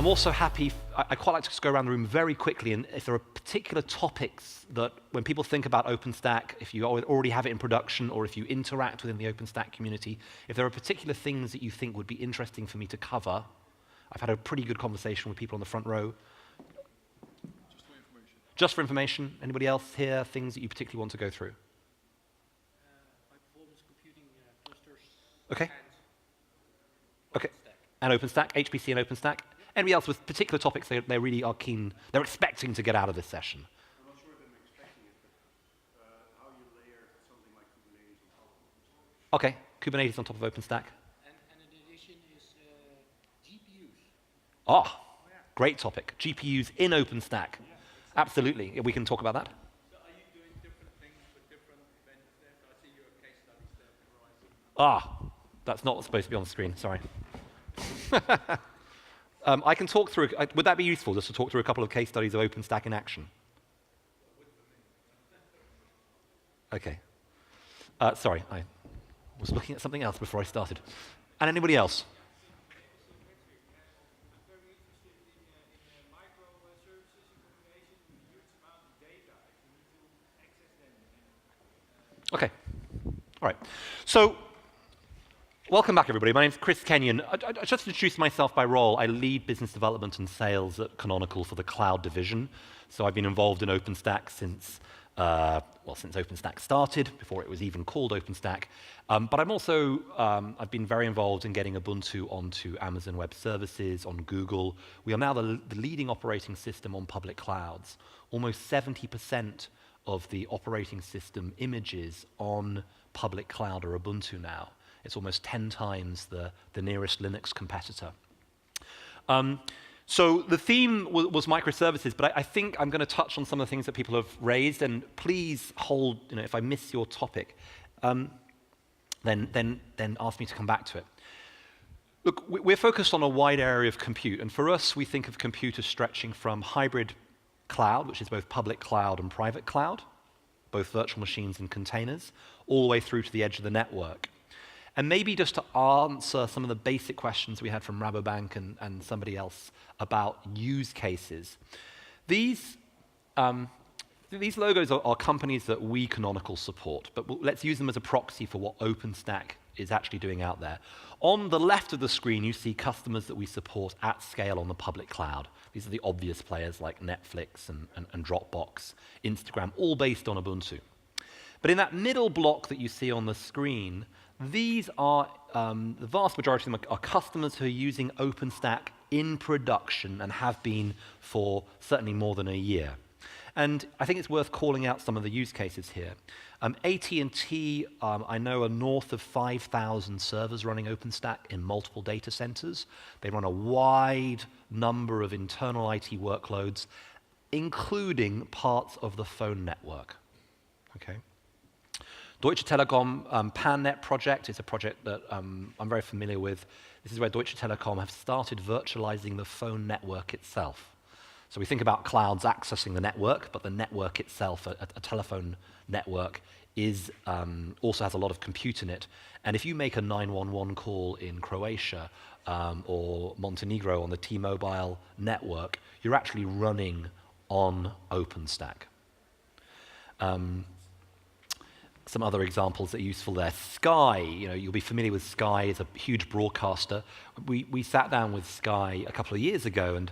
I'm also happy, I quite like to just go around the room very quickly, and if there are particular topics that when people think about OpenStack, if you already have it in production or if you interact within the OpenStack community, if there are particular things that you think would be interesting for me to cover, I've had a pretty good conversation with people on the front row. Just for information. Just for information. Anybody else here, things that you particularly want to go through? High-performance computing clusters. Okay. And Okay. OpenStack. And OpenStack, HPC and OpenStack. Anybody else with particular topics they really are keen, they're expecting to get out of this session? I'm not sure if I'm expecting it, but how you layer something like Kubernetes on top of OpenStack. Okay, Kubernetes on top of OpenStack. And in addition is GPUs. Ah, great topic. GPUs in OpenStack. Absolutely, we can talk about that. So are you doing different things with different vendors there? So I see your case studies there for Horizon. Ah, that's not supposed to be on the screen, sorry. I can talk through, would that be useful, just to talk through a couple of case studies of OpenStack in action? Okay. Sorry, I was looking at something else before I started. And anybody else? I'm very interested in microservices in combination with a huge amount of data. If you need to access them. Okay. All right. So, welcome back, everybody. My name's Chris Kenyon. I just introduced myself by role. I lead business development and sales at Canonical for the cloud division. So I've been involved in OpenStack since OpenStack started, before it was even called OpenStack. But I'm also, I've been very involved in getting Ubuntu onto Amazon Web Services, on Google. We are now the leading operating system on public clouds. Almost 70% of the operating system images on public cloud are Ubuntu now. It's almost 10 times the nearest Linux competitor. So the theme was microservices, but I think I'm going to touch on some of the things that people have raised, and please hold, if I miss your topic, then ask me to come back to it. Look, we're focused on a wide area of compute, and for us, we think of compute as stretching from hybrid cloud, which is both public cloud and private cloud, both virtual machines and containers, all the way through to the edge of the network. And maybe just to answer some of the basic questions we had from Rabobank and somebody else about use cases. These logos are companies that we Canonical support, but let's use them as a proxy for what OpenStack is actually doing out there. On the left of the screen, you see customers that we support at scale on the public cloud. These are the obvious players like Netflix and Dropbox, Instagram, all based on Ubuntu. But in that middle block that you see on the screen, these are, the vast majority of them are customers who are using OpenStack in production and have been for certainly more than a year. And I think it's worth calling out some of the use cases here. AT&T, I know, are north of 5,000 servers running OpenStack in multiple data centers. They run a wide number of internal IT workloads, including parts of the phone network. Okay. Deutsche Telekom PANnet project is a project that I'm very familiar with. This is where Deutsche Telekom have started virtualizing the phone network itself. So we think about clouds accessing the network, but the network itself, a telephone network, also has a lot of compute in it. And if you make a 911 call in Croatia or Montenegro on the T-Mobile network, you're actually running on OpenStack. Some other examples that are useful there. Sky, you'll be familiar with Sky. It's a huge broadcaster. We sat down with Sky a couple of years ago, and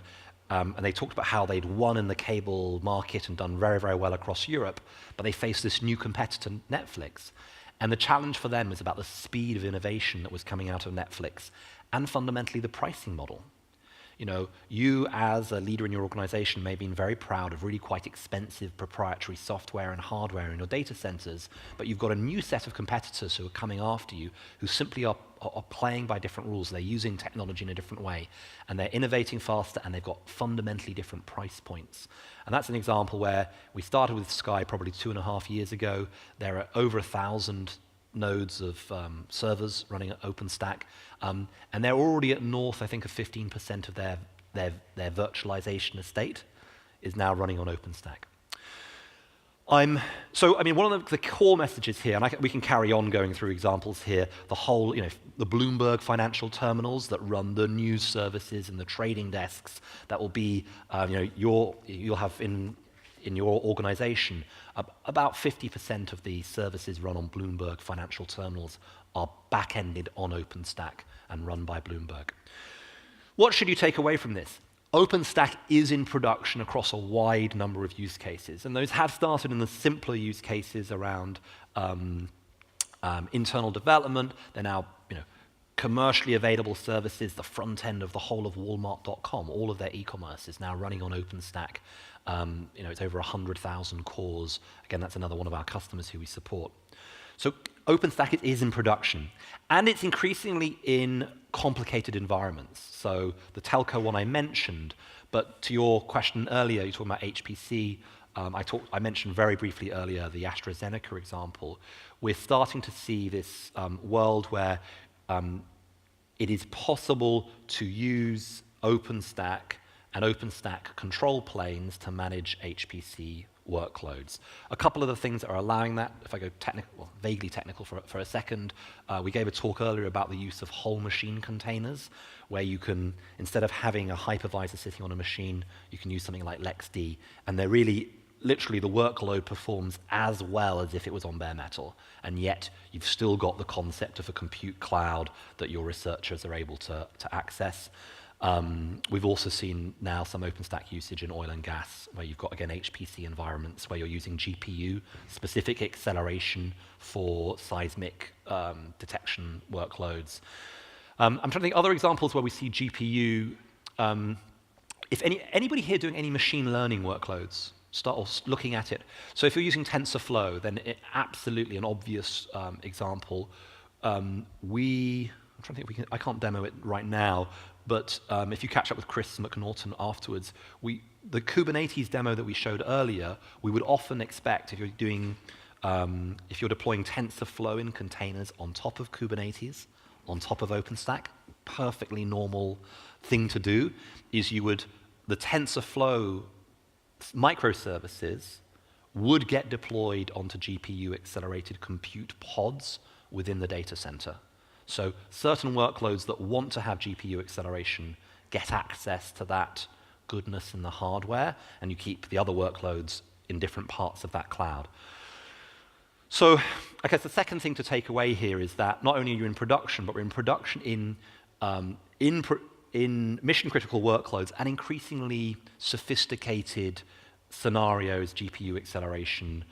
they talked about how they'd won in the cable market and done very, very well across Europe, but they faced this new competitor, Netflix. And the challenge for them was about the speed of innovation that was coming out of Netflix, and fundamentally the pricing model. You as a leader in your organization may have been very proud of really quite expensive proprietary software and hardware in your data centers, but you've got a new set of competitors who are coming after you, who simply are playing by different rules. They're using technology in a different way, and they're innovating faster, and they've got fundamentally different price points. And that's an example where we started with Sky probably 2.5 years ago. There are over 1,000 nodes of servers running at OpenStack, and they're already at north, I think, of 15% of their virtualization estate is now running on OpenStack. So, I mean, one of the core messages here, and we can carry on going through examples here, the whole, the Bloomberg financial terminals that run the news services and the trading desks that will be, you'll have in your organization, about 50% of the services run on Bloomberg financial terminals are back-ended on OpenStack and run by Bloomberg. What should you take away from this? OpenStack is in production across a wide number of use cases, and those have started in the simpler use cases around internal development. They're now, commercially available services, the front end of the whole of Walmart.com, all of their e-commerce is now running on OpenStack. It's over 100,000 cores. Again, that's another one of our customers who we support. So OpenStack is in production, and it's increasingly in complicated environments. So the telco one I mentioned, but to your question earlier, you're talking about HPC. I mentioned very briefly earlier the AstraZeneca example. We're starting to see this world where it is possible to use OpenStack and OpenStack control planes to manage HPC workloads. A couple of the things that are allowing that, if I go vaguely technical for a second, we gave a talk earlier about the use of whole machine containers, where you can, instead of having a hypervisor sitting on a machine, you can use something like LexD, and they're really, literally the workload performs as well as if it was on bare metal, and yet you've still got the concept of a compute cloud that your researchers are able to access. We've also seen now some OpenStack usage in oil and gas, where you've got, again, HPC environments where you're using GPU-specific acceleration for seismic detection workloads. I'm trying to think other examples where we see GPU. If anybody here doing any machine learning workloads, start looking at it. So if you're using TensorFlow, then absolutely an obvious example. I'm trying to think I can't demo it right now, but if you catch up with Chris MacNaughton afterwards, the Kubernetes demo that we showed earlier, we would often expect if you're deploying TensorFlow in containers on top of Kubernetes, on top of OpenStack, perfectly normal thing to do is the TensorFlow microservices would get deployed onto GPU-accelerated compute pods within the data center. So certain workloads that want to have GPU acceleration get access to that goodness in the hardware, and you keep the other workloads in different parts of that cloud. So I guess the second thing to take away here is that not only are you in production, but we're in production in mission-critical workloads and increasingly sophisticated scenarios, GPU acceleration,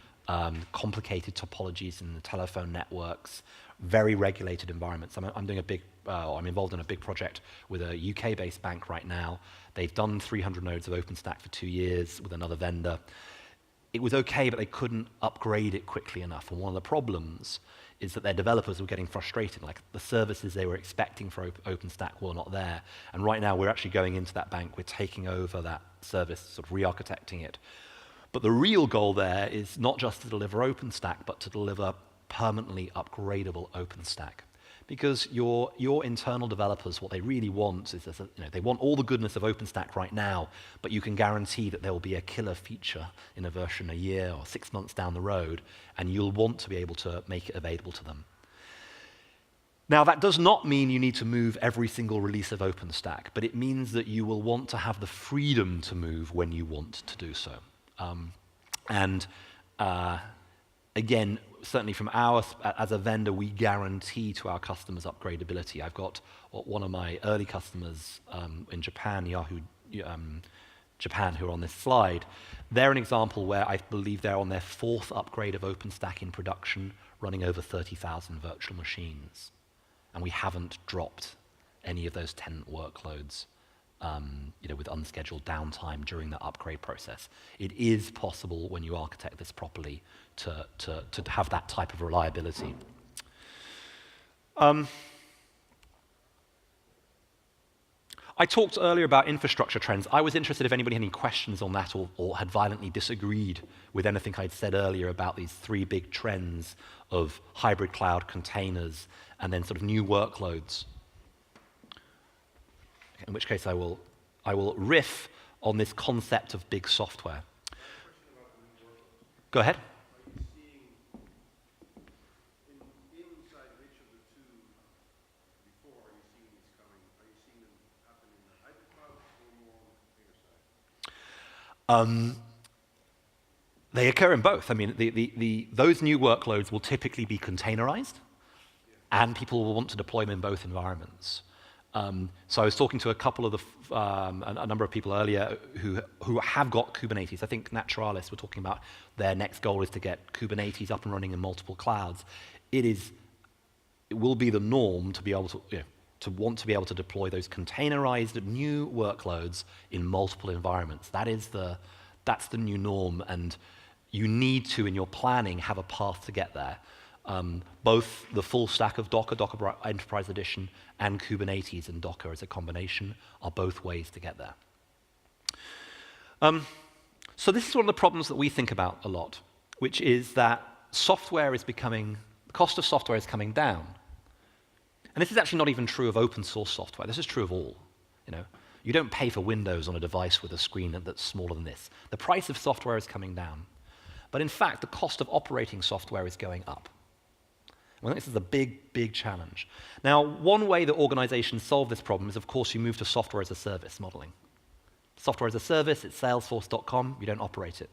complicated topologies in the telephone networks, very regulated environments. I'm involved in a big project with a UK-based bank right now. They've done 300 nodes of OpenStack for 2 years with another vendor. It was okay, but they couldn't upgrade it quickly enough. And one of the problems is that their developers were getting frustrated, like the services they were expecting for OpenStack were not there. And right now we're actually going into that bank, we're taking over that service, sort of re-architecting it. But the real goal there is not just to deliver OpenStack, but to deliver permanently upgradable OpenStack. Because your internal developers, what they really want is, they want all the goodness of OpenStack right now, but you can guarantee that there will be a killer feature in a version a year or 6 months down the road, and you'll want to be able to make it available to them. Now, that does not mean you need to move every single release of OpenStack, but it means that you will want to have the freedom to move when you want to do so. Again, certainly from as a vendor, we guarantee to our customers upgradability. I've got one of my early customers in Japan, Yahoo Japan, who are on this slide. They're an example where I believe they're on their 4th upgrade of OpenStack in production, running over 30,000 virtual machines. And we haven't dropped any of those tenant workloads with unscheduled downtime during the upgrade process. It is possible when you architect this properly to have that type of reliability. I talked earlier about infrastructure trends. I was interested if anybody had any questions on that or had violently disagreed with anything I'd said earlier about these 3 big trends of hybrid cloud containers and then sort of new workloads. In which case I will riff on this concept of big software. Go ahead. Are you seeing inside which of the two before are you seeing these coming? Are you seeing them happen in the hybrid cloud or more on the container side? They occur in both. I mean, those new workloads will typically be containerized, and people will want to deploy them in both environments. So I was talking to a couple of a number of people earlier who have got Kubernetes. I think Naturalis were talking about their next goal is to get Kubernetes up and running in multiple clouds. It will be the norm to be able to, to want to be able to deploy those containerized new workloads in multiple environments. That's the new norm, and you need to, in your planning, have a path to get there. Both the full stack of Docker Enterprise Edition, and Kubernetes and Docker as a combination are both ways to get there. So this is one of the problems that we think about a lot, which is that the cost of software is coming down. And this is actually not even true of open source software. This is true of all. You don't pay for Windows on a device with a screen that's smaller than this. The price of software is coming down. But in fact, the cost of operating software is going up. Well, this is a big, big challenge. Now, one way that organizations solve this problem is, of course, you move to software as a service modeling. Software as a service, it's salesforce.com, you don't operate it.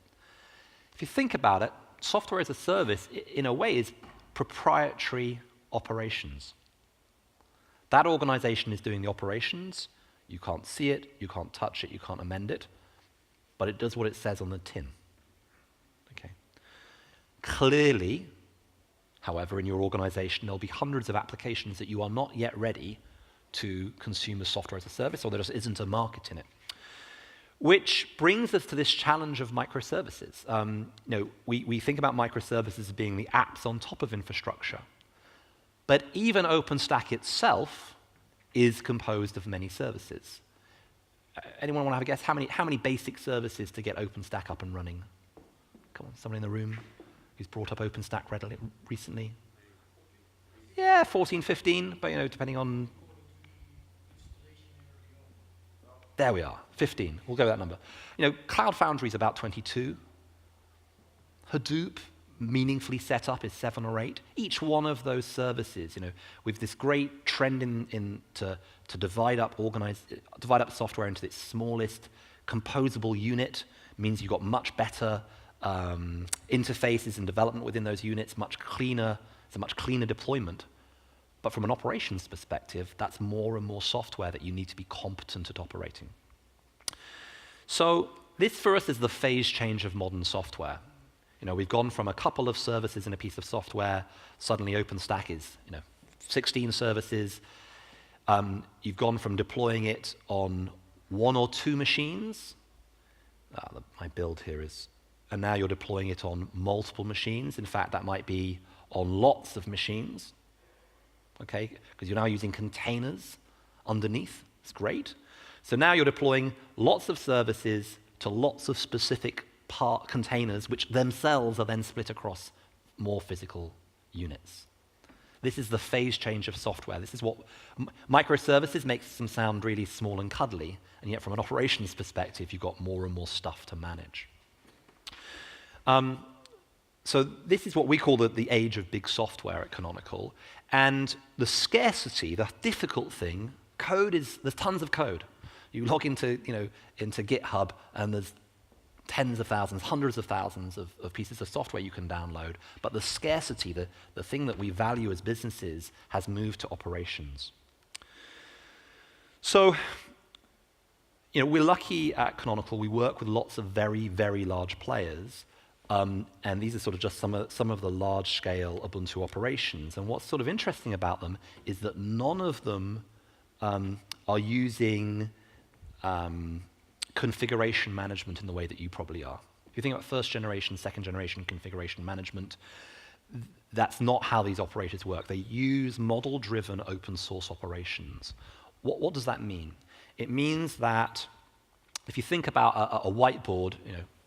If you think about it, software as a service, in a way, is proprietary operations. That organization is doing the operations. You can't see it, you can't touch it, you can't amend it, but it does what it says on the tin. Okay. Clearly, however, in your organization, there'll be hundreds of applications that you are not yet ready to consume as software as a service, or there just isn't a market in it. Which brings us to this challenge of microservices. We think about microservices as being the apps on top of infrastructure. But even OpenStack itself is composed of many services. Anyone want to have a guess? How many basic services to get OpenStack up and running? Come on, someone in the room who's brought up OpenStack recently? Yeah, 14, 15, but depending on... There we are, 15. We'll go with that number. Cloud Foundry is about 22. Hadoop, meaningfully set up, is 7 or 8. Each one of those services, with this great trend to divide up software into its smallest composable unit, means you've got much better interfaces and development within those units, much cleaner. It's a much cleaner deployment. But from an operations perspective, that's more and more software that you need to be competent at operating. So this, for us, is the phase change of modern software. We've gone from a couple of services in a piece of software. Suddenly, OpenStack is 16 services. You've gone from deploying it on 1 or 2 machines. My build here is... And now you're deploying it on multiple machines. In fact, that might be on lots of machines. Okay? Because you're now using containers underneath. It's great. So now you're deploying lots of services to lots of specific containers, which themselves are then split across more physical units. This is the phase change of software. This is what microservices makes them sound really small and cuddly, and yet from an operations perspective, you've got more and more stuff to manage. So this is what we call the age of big software at Canonical, and the scarcity, the difficult thing, there's tons of code. You log into GitHub, and there's tens of thousands, hundreds of thousands of pieces of software you can download, but the scarcity, the thing that we value as businesses, has moved to operations. So, we're lucky at Canonical. We work with lots of very, very large players, and these are sort of just some of the large-scale Ubuntu operations. And what's sort of interesting about them is that none of them are using configuration management in the way that you probably are. If you think about first generation, second generation configuration management, that's not how these operators work. They use model-driven open source operations. What does that mean? It means that if you think about a whiteboard,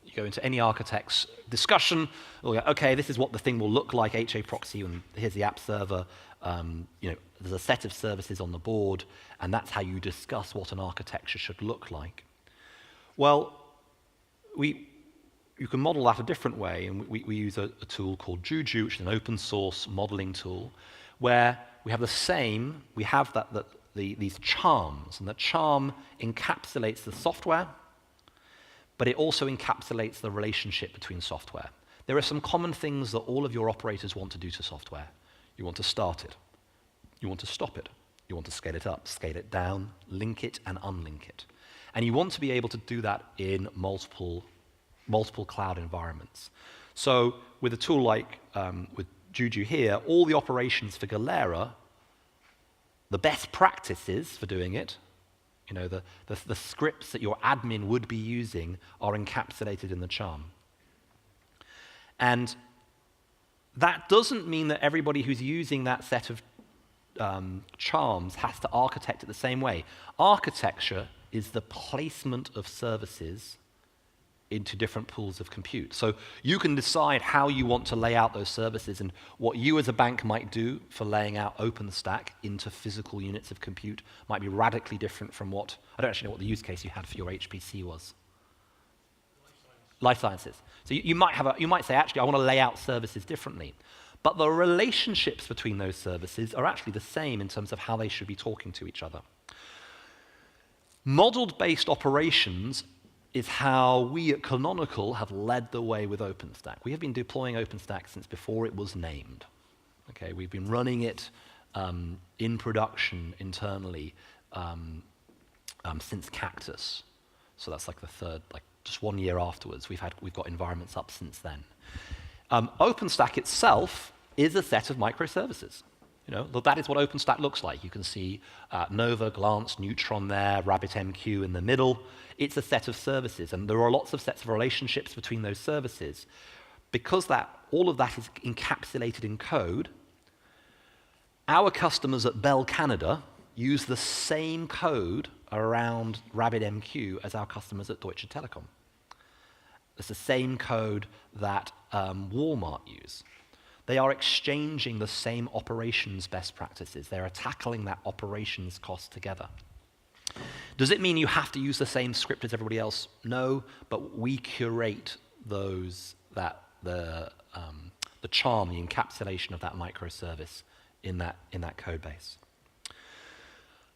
you go into any architect's discussion, you'll go, okay, this is what the thing will look like, HA proxy, and here's the app server. There's a set of services on the board, and that's how you discuss what an architecture should look like. Well, you can model that a different way, and we use a tool called Juju, which is an open source modeling tool, where we have these charms, and the charm encapsulates the software, but it also encapsulates the relationship between software. There are some common things that all of your operators want to do to software. You want to start it. You want to stop it. You want to scale it up, scale it down, link it, and unlink it. And you want to be able to do that in multiple cloud environments. So with a tool like with Juju here, all the operations for Galera, the best practices for doing it, the scripts that your admin would be using are encapsulated in the charm. And that doesn't mean that everybody who's using that set of charms has to architect it the same way. Architecture is the placement of services into different pools of compute. So you can decide how you want to lay out those services, and what you as a bank might do for laying out OpenStack into physical units of compute might be radically different from what, I don't actually know what the use case you had for your HPC was. Life sciences. So you might say, actually, I want to lay out services differently. But the relationships between those services are actually the same in terms of how they should be talking to each other. Modeled-based operations is how we at Canonical have led the way with OpenStack. We have been deploying OpenStack since before it was named. Okay, we've been running it in production internally since Cactus. So that's like the third, just 1 year afterwards. We've got environments up since then. OpenStack itself is a set of microservices. That is what OpenStack looks like. You can see Nova, Glance, Neutron there, RabbitMQ in the middle. It's a set of services, and there are lots of sets of relationships between those services. Because all of that is encapsulated in code, our customers at Bell Canada use the same code around RabbitMQ as our customers at Deutsche Telekom. It's the same code that Walmart use. They are exchanging the same operations best practices. They are tackling that operations cost together. Does it mean you have to use the same script as everybody else? No, but we curate the charm, the encapsulation of that microservice in that code base.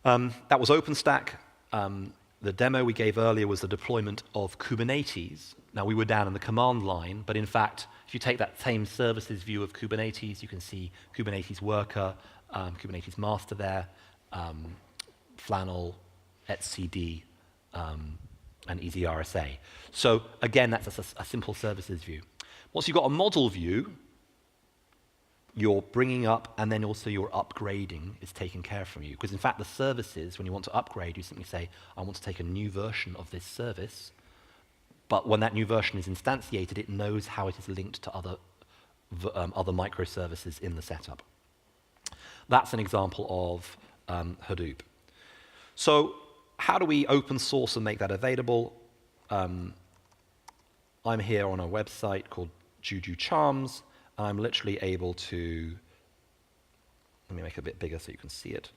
That was OpenStack. The demo we gave earlier was the deployment of Kubernetes. Now, we were down in the command line, but in fact, if you take that same services view of Kubernetes, you can see Kubernetes Worker, Kubernetes Master there, Flannel, etcd, and EasyRSA. So again, that's a simple services view. Once you've got a model view, you're bringing up, and then also your upgrading is taken care of from you. Because in fact, the services, when you want to upgrade, you simply say, I want to take a new version of this service. But when that new version is instantiated, it knows how it is linked to other microservices in the setup. That's an example of Hadoop. So how do we open source and make that available? I'm here on a website called Juju Charms. I'm literally able to, let me make it a bit bigger so you can see it.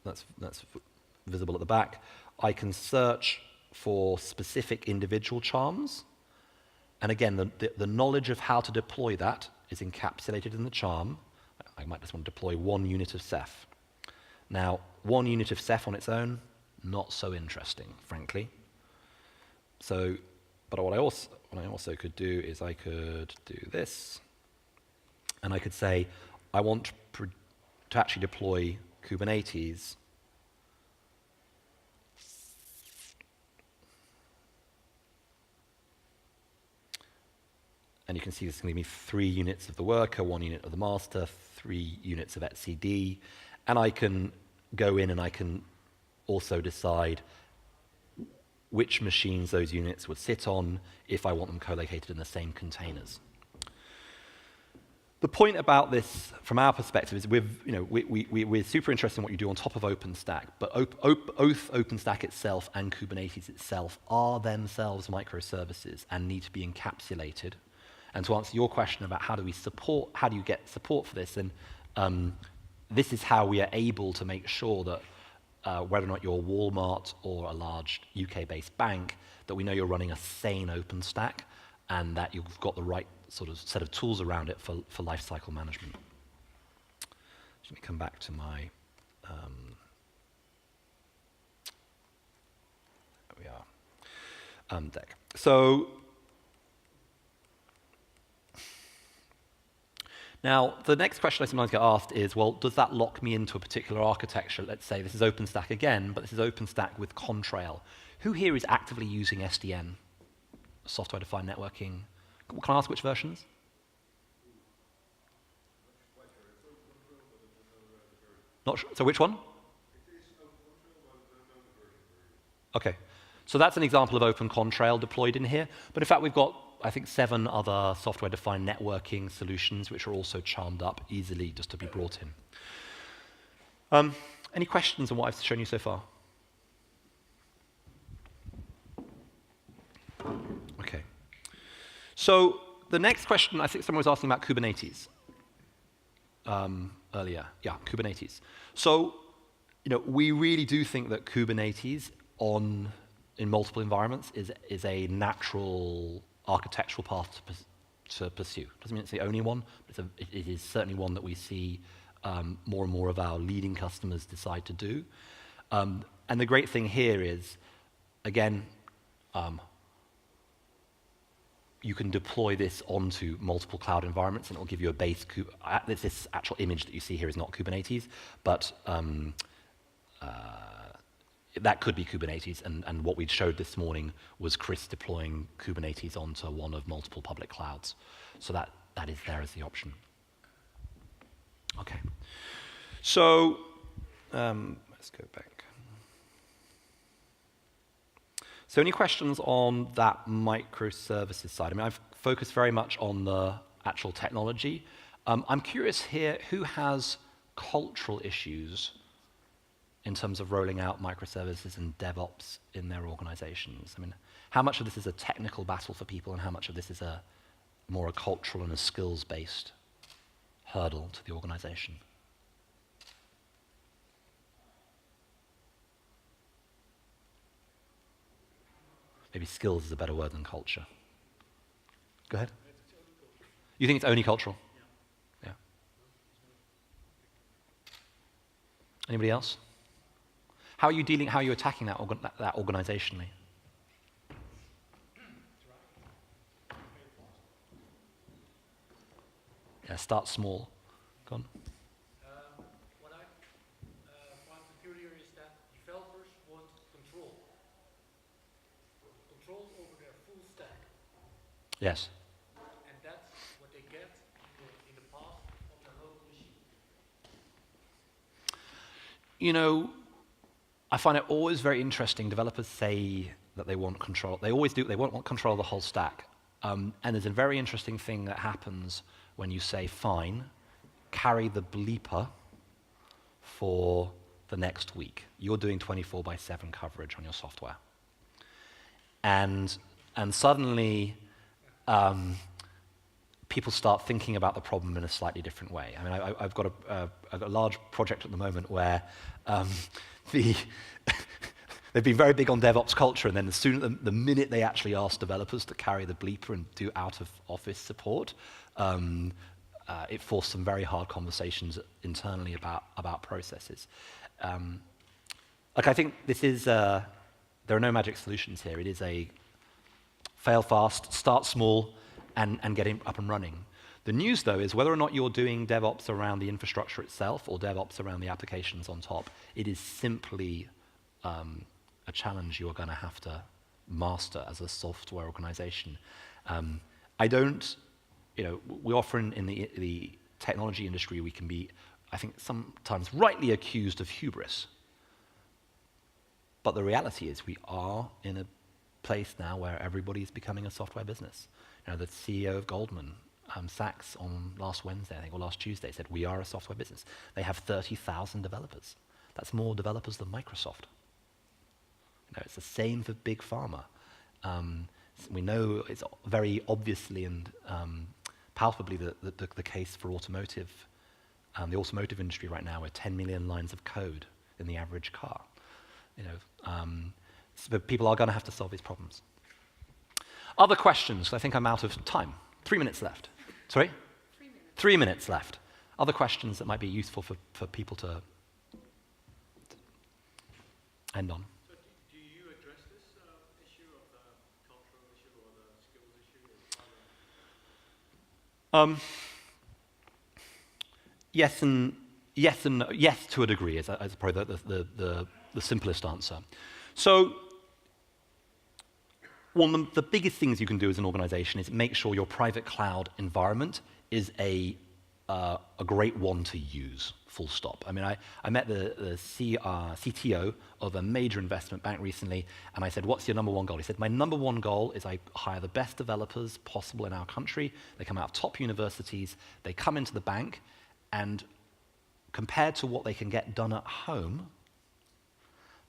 That's visible at the back. I can search for specific individual charms. And again, the knowledge of how to deploy that is encapsulated in the charm. I might just want to deploy 1 unit of Ceph. Now, 1 unit of Ceph on its own, not so interesting, frankly. So, but what I also could do is I could do this, and I could say, I want to actually deploy Kubernetes. And you can see this is going to give me 3 units of the worker, 1 unit of the master, 3 units of etcd. And I can go in and I can also decide which machines those units would sit on if I want them co-located in the same containers. The point about this, from our perspective, is we're super interested in what you do on top of OpenStack, but both OpenStack itself and Kubernetes itself are themselves microservices and need to be encapsulated. And to answer your question about how do you get support for this, and this is how we are able to make sure that whether or not you're Walmart or a large UK-based bank, that we know you're running a sane OpenStack and that you've got the right sort of set of tools around it for lifecycle management. Let me come back to my, there we are, deck. So, now, the next question I sometimes get asked is, well, does that lock me into a particular architecture? Let's say this is OpenStack again, but this is OpenStack with Contrail. Who here is actively using SDN, software-defined networking? Can I ask which versions? Not sure. So which one? Okay. So that's an example of Open Contrail deployed in here. But in fact, we've got, I think, 7 other software-defined networking solutions which are also charmed up easily just to be brought in. Any questions on what I've shown you so far? Okay. So the next question, I think someone was asking about Kubernetes earlier. Yeah, Kubernetes. So, we really do think that Kubernetes in multiple environments is a natural architectural path to pursue. Doesn't mean it's the only one, but it is certainly one that we see more and more of our leading customers decide to do. And the great thing here is, again, you can deploy this onto multiple cloud environments, and it will give you a base. This actual image that you see here is not Kubernetes, but that could be Kubernetes, and what we showed this morning was Chris deploying Kubernetes onto one of multiple public clouds. So that is there as the option. Okay. So let's go back. So any questions on that microservices side? I mean, I've focused very much on the actual technology. I'm curious here, who has cultural issues in terms of rolling out microservices and DevOps in their organizations? I mean, how much of this is a technical battle for people and how much of this is more a cultural and a skills-based hurdle to the organization? Maybe skills is a better word than culture. Go ahead. You think it's only cultural? Yeah. Anybody else? How are you attacking that organizationally? Yeah, start small. Go on. What I find peculiar is that developers want control. Control over their full stack. Yes. And that's what they get in the past on their local machine. I find it always very interesting. Developers say that they want control. They always do. They want control of the whole stack. And there's a very interesting thing that happens when you say, fine, carry the bleeper for the next week. You're doing 24/7 coverage on your software. And suddenly, people start thinking about the problem in a slightly different way. I mean, I've got a large project at the moment where they've been very big on DevOps culture, and then the minute they actually ask developers to carry the bleeper and do out-of-office support, it forced some very hard conversations internally about processes. I think this is, there are no magic solutions here. It is a fail fast, start small, and get up and running. The news, though, is whether or not you're doing DevOps around the infrastructure itself or DevOps around the applications on top, it is simply a challenge you're going to have to master as a software organization. We often in the technology industry, we can be, I think, sometimes rightly accused of hubris. But the reality is we are in a place now where everybody's becoming a software business. The CEO of Goldman Sachs on last Wednesday, I think, or last Tuesday, said we are a software business. They have 30,000 developers. That's more developers than Microsoft. It's the same for big pharma. We know it's very obviously and palpably the case for automotive. The automotive industry right now, with 10 million lines of code in the average car. So people are going to have to solve these problems. Other questions? I think I'm out of time. 3 minutes left. Sorry? 3 minutes. 3 minutes left. Other questions that might be useful for people to end on. So do you address this issue of the cultural issue or the skills issue? Yes to a degree is probably the simplest answer. So one of the biggest things you can do as an organization is make sure your private cloud environment is a great one to use, full stop. I mean, I met the CTO of a major investment bank recently, and I said, what's your number one goal? He said, my number one goal is I hire the best developers possible in our country. They come out of top universities. They come into the bank, and compared to what they can get done at home,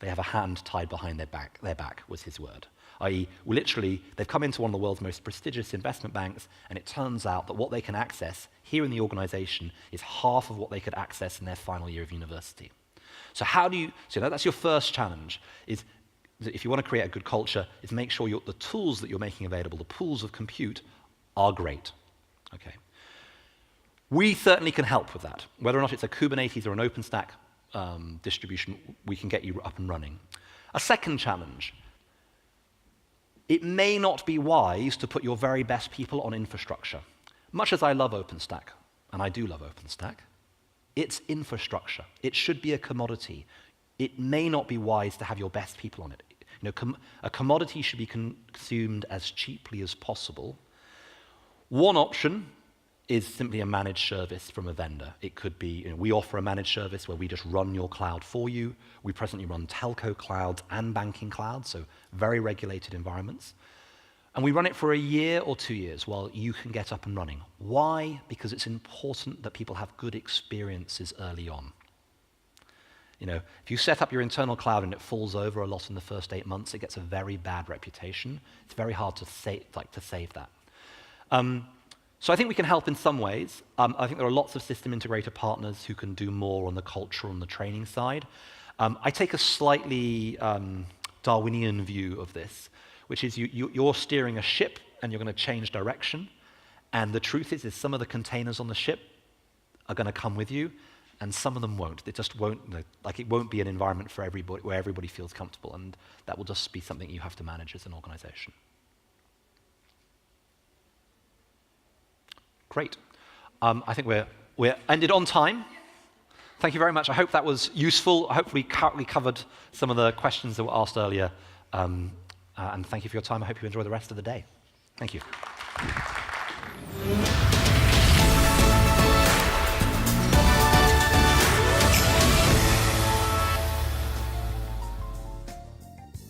they have a hand tied behind their back was his word. I.e., literally, they've come into one of the world's most prestigious investment banks, and it turns out that what they can access here in the organization is half of what they could access in their final year of university. So that's your first challenge, is that if you want to create a good culture, is make sure the tools that you're making available, the pools of compute, are great. Okay. We certainly can help with that. Whether or not it's a Kubernetes or an OpenStack distribution, we can get you up and running. A second challenge. It may not be wise to put your very best people on infrastructure. Much as I love OpenStack, and I do love OpenStack, it's infrastructure. It should be a commodity. It may not be wise to have your best people on it. A commodity should be consumed as cheaply as possible. One option is simply a managed service from a vendor. It could be, we offer a managed service where we just run your cloud for you. We presently run telco clouds and banking clouds, so very regulated environments. And we run it for a year or 2 years while you can get up and running. Why? Because it's important that people have good experiences early on. If you set up your internal cloud and it falls over a lot in the first 8 months, it gets a very bad reputation. It's very hard to save that. So I think we can help in some ways. I think there are lots of system integrator partners who can do more on the culture and the training side. I take a slightly Darwinian view of this, which is you're steering a ship and you're going to change direction. And the truth is some of the containers on the ship are going to come with you, and some of them won't. It just won't, it won't be an environment for everybody where everybody feels comfortable, and that will just be something you have to manage as an organization. Great. I think we're ended on time. Thank you very much. I hope that was useful. I hope we covered some of the questions that were asked earlier. And thank you for your time. I hope you enjoy the rest of the day. Thank you.